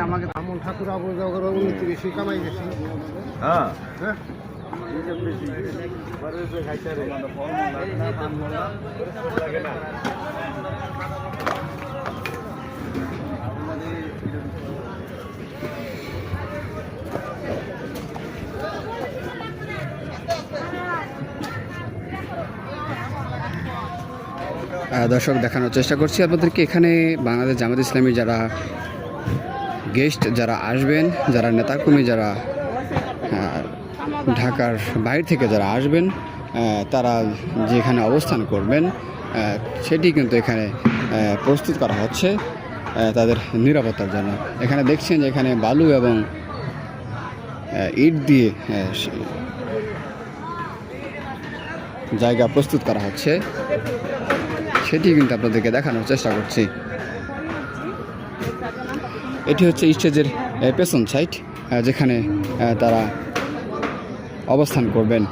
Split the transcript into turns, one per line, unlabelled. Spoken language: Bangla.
আমাকে ঠাকুর আবু জগর 29 কামাই গেছে। হ্যাঁ হ্যাঁ
দর্শক দেখানোর চেষ্টা করছি আপনাদেরকে এখানে বাংলাদেশ জামাত ইসলামী যারা গেস্ট যারা আসবেন, যারা নেতাকর্মী যারা ঢাকার বাইরে থেকে যারা আসবেন, তারা যেখানে অবস্থান করবেন সেটি কিন্তু এখানে প্রস্তুত করা হচ্ছে তাদের নিরাপত্তার জন্য। এখানে দেখছেন যে এখানে বালু এবং ইট দিয়ে জায়গা প্রস্তুত করা হচ্ছে, সেটি কিন্তু আপনাদেরকে দেখানোর চেষ্টা করছি। এটি হচ্ছে স্টেজের পেছন সাইড, যেখানে তারা অবস্থান করবেন।